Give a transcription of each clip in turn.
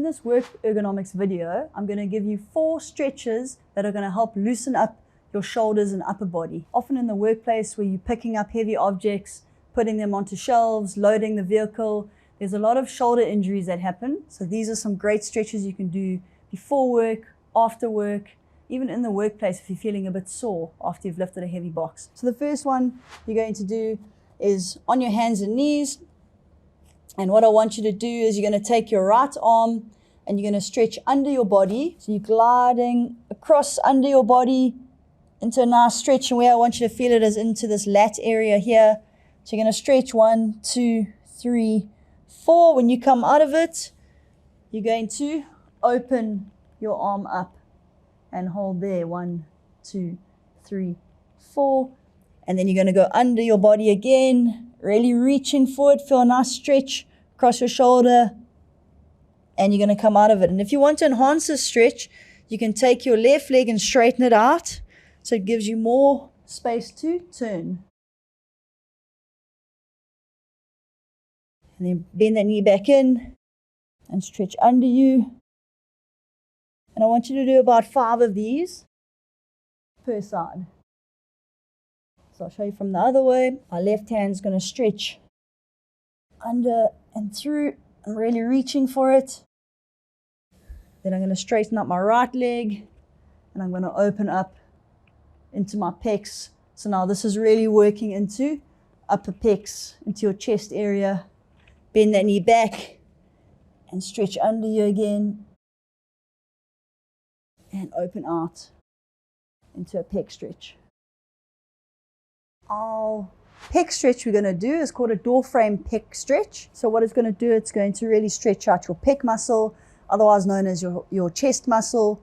In this work ergonomics video, I'm going to give you 4 stretches that are going to help loosen up your shoulders and upper body. Often in the workplace where you're picking up heavy objects, putting them onto shelves, loading the vehicle, there's a lot of shoulder injuries that happen. So these are some great stretches you can do before work, after work, even in the workplace if you're feeling a bit sore after you've lifted a heavy box. So the first one you're going to do is on your hands and knees. And what I want you to do is you're going to take your right arm and you're going to stretch under your body. So you're gliding across under your body into a nice stretch. And where I want you to feel it is into this lat area here. So you're going to stretch 1, 2, 3, 4. When you come out of it, you're going to open your arm up and hold there. 1, 2, 3, 4. And then you're going to go under your body again, really reaching forward, feel a nice stretch across your shoulder, and you're going to come out of it. And if you want to enhance this stretch, you can take your left leg and straighten it out so it gives you more space to turn. And then bend that knee back in and stretch under you. And I want you to do about 5 of these per side. So I'll show you from the other way. Our left hand's going to stretch under and through and really reaching for it. Then I'm going to straighten up my right leg and I'm going to open up into my pecs. So now this is really working into upper pecs, into your chest area. Bend that knee back and stretch under you again. And open out into a pec stretch. Our pec stretch we're going to do is called a door frame pec stretch. So what it's going to do, it's going to really stretch out your pec muscle, otherwise known as your chest muscle.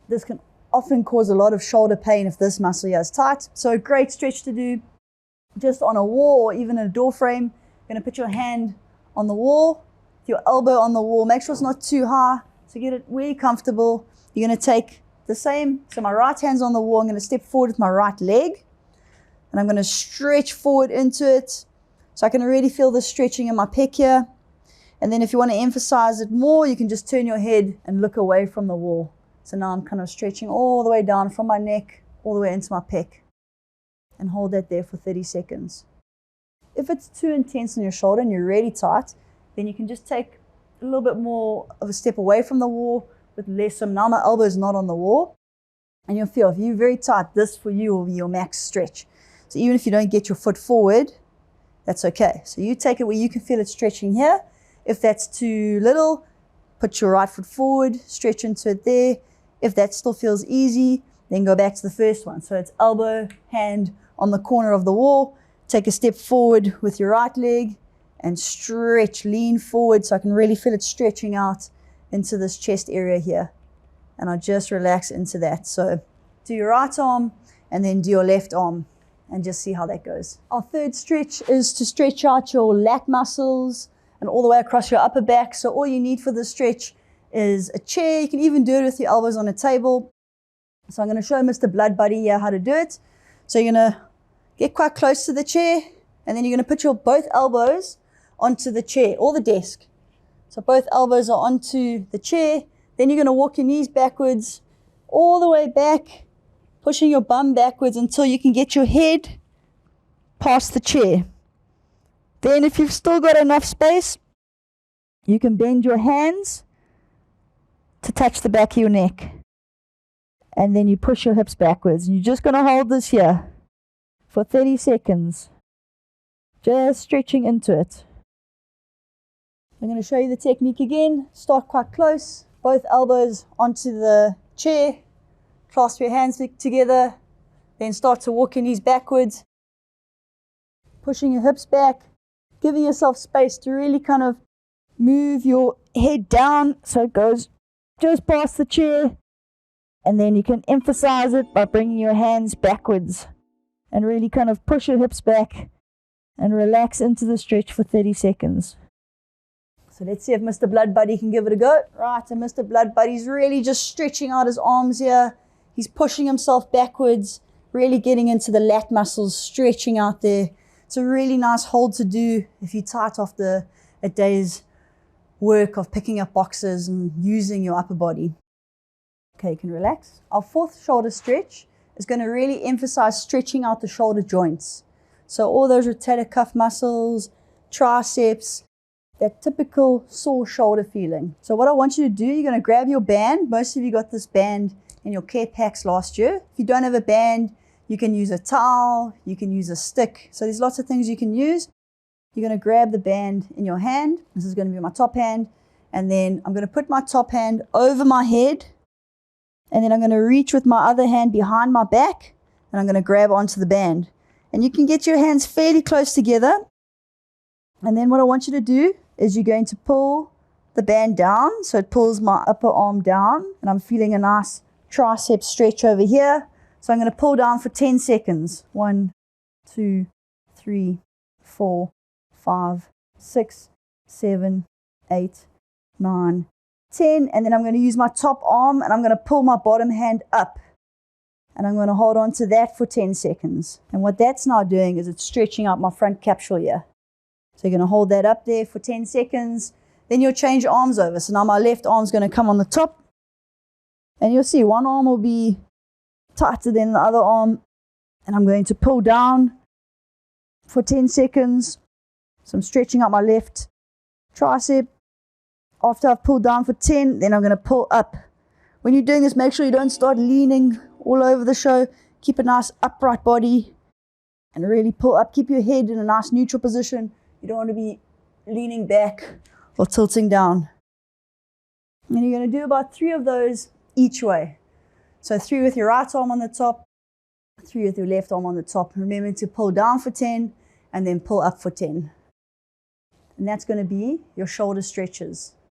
This can often cause a lot of shoulder pain if this muscle here is tight. So a great stretch to do just on a wall or even in a door frame. You're going to put your hand on the wall, your elbow on the wall. Make sure it's not too high, so get it really comfortable. You're going to take the same, so my right hand's on the wall. I'm going to step forward with my right leg. And I'm going to stretch forward into it. So I can really feel the stretching in my pec here. And then if you want to emphasize it more, you can just turn your head and look away from the wall. So now I'm kind of stretching all the way down from my neck, all the way into my pec. And hold that there for 30 seconds. If it's too intense on your shoulder and you're really tight, then you can just take a little bit more of a step away from the wall with less. So now my elbow's not on the wall. And you'll feel if you're very tight, this for you will be your max stretch. So even if you don't get your foot forward, that's okay. So you take it where you can feel it stretching here. If that's too little, put your right foot forward, stretch into it there. If that still feels easy, then go back to the first one. So it's elbow, hand on the corner of the wall. Take a step forward with your right leg and stretch, lean forward so I can really feel it stretching out into this chest area here. And I just relax into that. So do your right arm and then do your left arm and just see how that goes. Our third stretch is to stretch out your lat muscles and all the way across your upper back. So all you need for this stretch is a chair. You can even do it with your elbows on a table. So I'm going to show Mr. Blood Buddy here how to do it. So you're going to get quite close to the chair and then you're going to put your both elbows onto the chair or the desk. So both elbows are onto the chair. Then you're going to walk your knees backwards all the way back, pushing your bum backwards until you can get your head past the chair. Then if you've still got enough space, you can bend your hands to touch the back of your neck. And then you push your hips backwards. And you're just going to hold this here for 30 seconds. Just stretching into it. I'm going to show you the technique again. Start quite close. Both elbows onto the chair. Clasp your hands together, then start to walk your knees backwards, pushing your hips back, giving yourself space to really kind of move your head down so it goes just past the chair, and then you can emphasize it by bringing your hands backwards and really kind of push your hips back and relax into the stretch for 30 seconds. So let's see if Mr. Blood Buddy can give it a go. Right, and Mr. Blood Buddy's really just stretching out his arms here. He's pushing himself backwards, really getting into the lat muscles, stretching out there. It's a really nice hold to do if you're tight after a day's work of picking up boxes and using your upper body. Okay, you can relax. Our fourth shoulder stretch is going to really emphasize stretching out the shoulder joints. So all those rotator cuff muscles, triceps, that typical sore shoulder feeling. So what I want you to do, you're going to grab your band. Most of you got this band in your care packs last year. If you don't have a band, you can use a towel, you can use a stick. So there's lots of things you can use. You're going to grab the band in your hand. This is going to be my top hand. And then I'm going to put my top hand over my head. And then I'm going to reach with my other hand behind my back. And I'm going to grab onto the band. And you can get your hands fairly close together. And then what I want you to do is you're going to pull the band down. So it pulls my upper arm down. And I'm feeling a nice tricep stretch over here. So I'm going to pull down for 10 seconds. 1, 2, 3, 4, 5, 6, 7, 8, 9, 10. And then I'm going to use my top arm and I'm going to pull my bottom hand up. And I'm going to hold on to that for 10 seconds. And what that's now doing is it's stretching out my front capsule here. So you're going to hold that up there for 10 seconds. Then you'll change arms over. So now my left arm's going to come on the top. And you'll see one arm will be tighter than the other arm. And I'm going to pull down for 10 seconds. So I'm stretching out my left tricep. After I've pulled down for 10, then I'm going to pull up. When you're doing this, make sure you don't start leaning all over the show. Keep a nice upright body and really pull up. Keep your head in a nice neutral position. You don't want to be leaning back or tilting down. And you're going to do about 3 of those each way. So 3 with your right arm on the top, 3 with your left arm on the top. Remember to pull down for 10 and then pull up for 10. And that's going to be your shoulder stretches.